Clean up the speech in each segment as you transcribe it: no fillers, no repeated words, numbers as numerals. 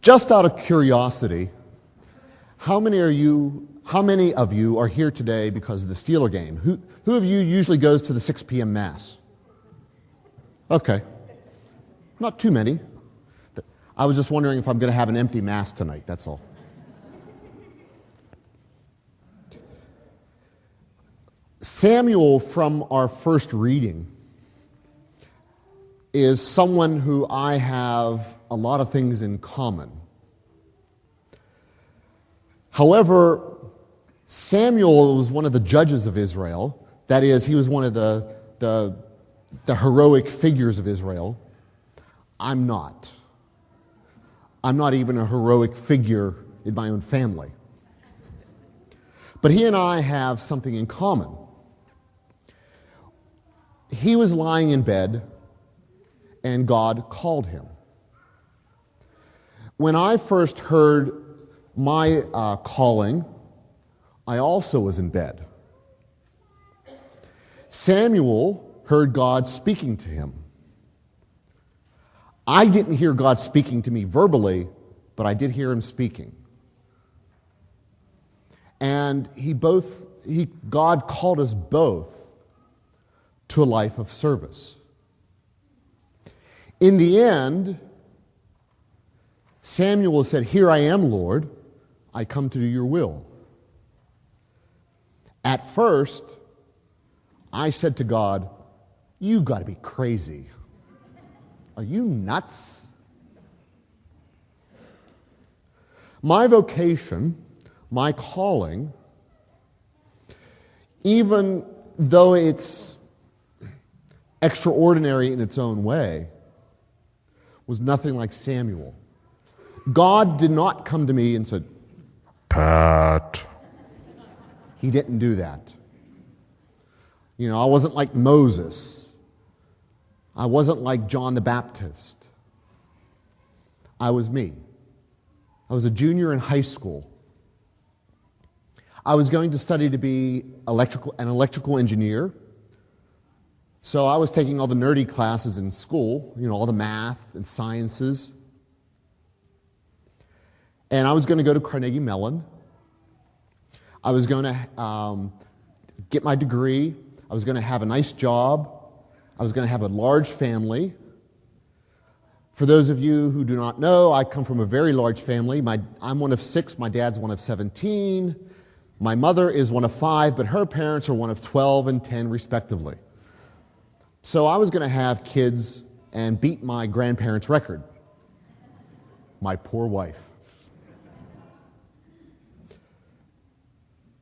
Just out of curiosity, how many of you are here today because of the Steeler game? Who of you usually goes to the 6 p.m. Mass? Okay. Not too many. I was just wondering if I'm going to have an empty Mass tonight, that's all. Samuel, from our first reading, is someone who I have a lot of things in common. However, Samuel was one of the judges of Israel. That is, he was one of the heroic figures of Israel. I'm not. I'm not even a heroic figure in my own family. But he and I have something in common. He was lying in bed, and God called him. When I first heard my calling, I also was in bed. Samuel heard God speaking to him. I didn't hear God speaking to me verbally, but I did hear him speaking. And God called us both to a life of service. In the end, Samuel said, "Here I am, Lord. I come to do your will." At first, I said to God, "You got to be crazy. Are you nuts?" My vocation, my calling, even though it's extraordinary in its own way, was nothing like Samuel. God did not come to me and said, "Pat." He didn't do that. I wasn't like Moses. I wasn't like John the Baptist. I was me. I was a junior in high school. I was going to study to be an electrical engineer. So I was taking all the nerdy classes in school, all the math and sciences. And I was going to go to Carnegie Mellon. I was going to get my degree. I was going to have a nice job. I was going to have a large family. For those of you who do not know, I come from a very large family. I'm one of 6. My dad's one of 17. My mother is one of 5, but her parents are one of 12 and 10, respectively. So I was going to have kids and beat my grandparents' record. My poor wife.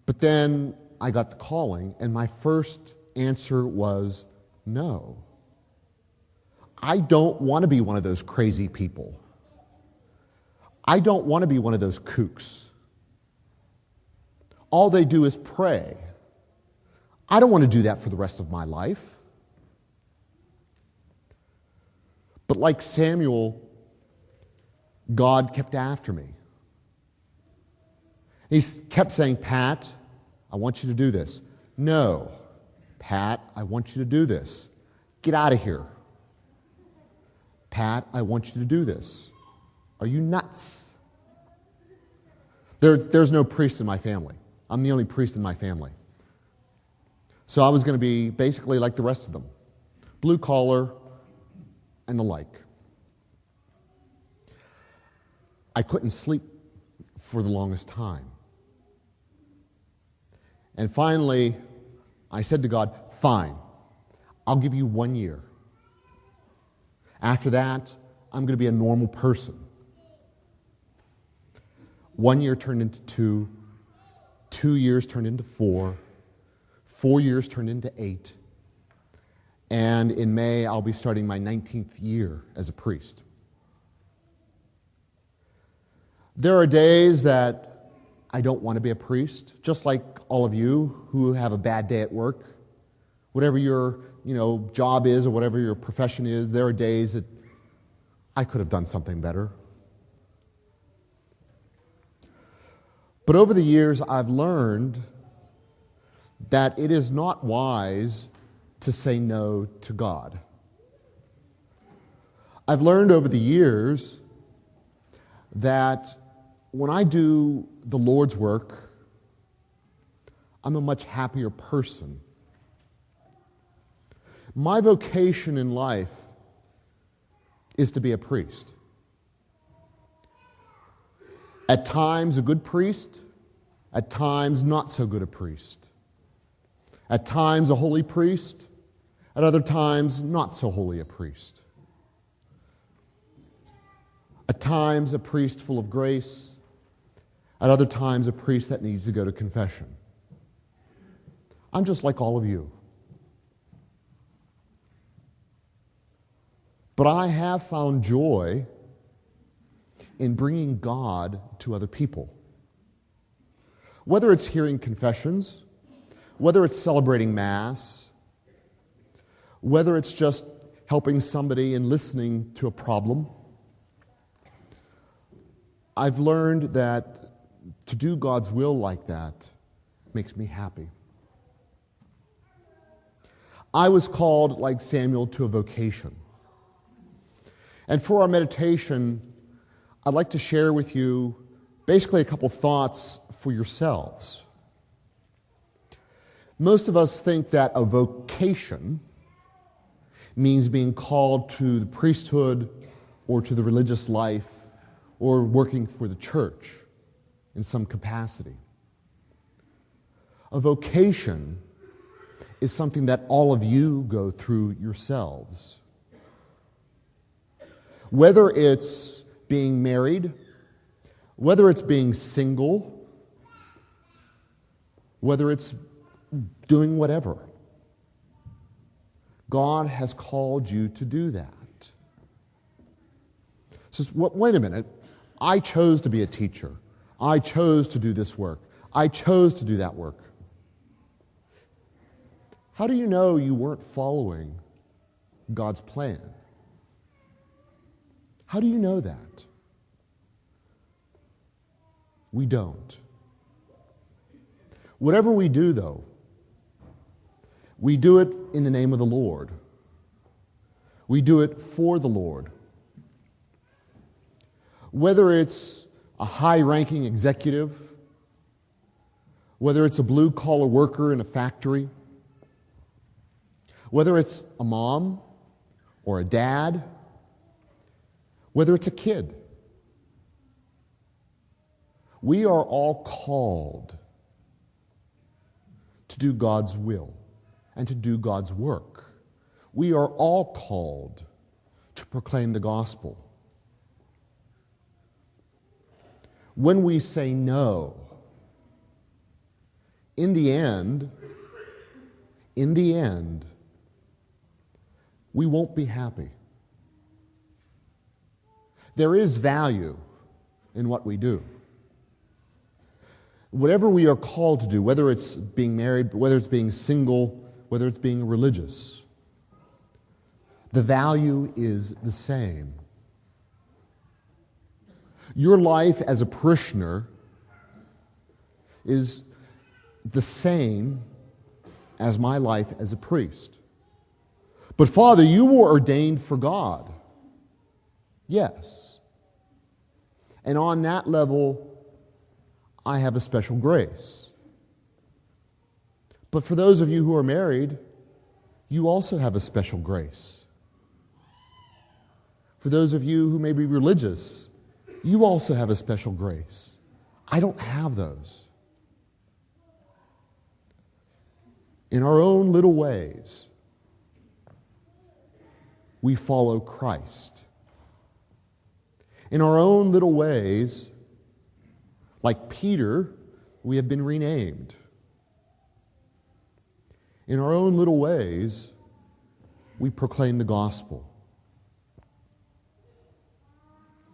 But then I got the calling, and my first answer was no. I don't want to be one of those crazy people. I don't want to be one of those kooks. All they do is pray. I don't want to do that for the rest of my life. But like Samuel, God kept after me. He kept saying, "Pat, I want you to do this." "No." "Pat, I want you to do this." "Get out of here." "Pat, I want you to do this." "Are you nuts?" There's no priest in my family. I'm the only priest in my family. So I was going to be basically like the rest of them. Blue collar and the like. I couldn't sleep for the longest time. And finally, I said to God, "Fine, I'll give you 1 year. After that, I'm going to be a normal person." 1 year turned into 2, 2 years turned into 4, 4 years turned into 8, and in May, I'll be starting my 19th year as a priest. There are days that I don't want to be a priest, just like all of you who have a bad day at work. Whatever your job is or whatever your profession is, there are days that I could have done something better. But over the years, I've learned that it is not wise to say no to God. I've learned over the years that when I do the Lord's work, I'm a much happier person. My vocation in life is to be a priest. At times a good priest, at times not so good a priest. At times a holy priest, at other times not so holy a priest. At times a priest full of grace, at other times a priest that needs to go to confession. I'm just like all of you. But I have found joy in bringing God to other people. Whether it's hearing confessions, whether it's celebrating Mass, whether it's just helping somebody and listening to a problem, I've learned that to do God's will like that makes me happy. I was called, like Samuel, to a vocation. And for our meditation, I'd like to share with you basically a couple thoughts for yourselves. Most of us think that a vocation means being called to the priesthood or to the religious life or working for the church in some capacity. A vocation is something that all of you go through yourselves. Whether it's being married, whether it's being single, whether it's doing whatever, God has called you to do that. So wait a minute, I chose to be a teacher. I chose to do this work. I chose to do that work. How do you know you weren't following God's plan? How do you know that? We don't. Whatever we do, though, we do it in the name of the Lord. We do it for the Lord. Whether it's a high-ranking executive, whether it's a blue-collar worker in a factory, whether it's a mom or a dad, whether it's a kid, we are all called to do God's will and to do God's work. We are all called to proclaim the gospel. When we say no, in the end, we won't be happy. There is value in what we do. Whatever we are called to do, whether it's being married, whether it's being single, whether it's being religious, the value is the same. Your life as a parishioner is the same as my life as a priest. But Father, you were ordained for God. Yes. And on that level, I have a special grace. But for those of you who are married, you also have a special grace. For those of you who may be religious, you also have a special grace. I don't have those. In our own little ways, we follow Christ. In our own little ways, like Peter, we have been renamed. In our own little ways, we proclaim the gospel.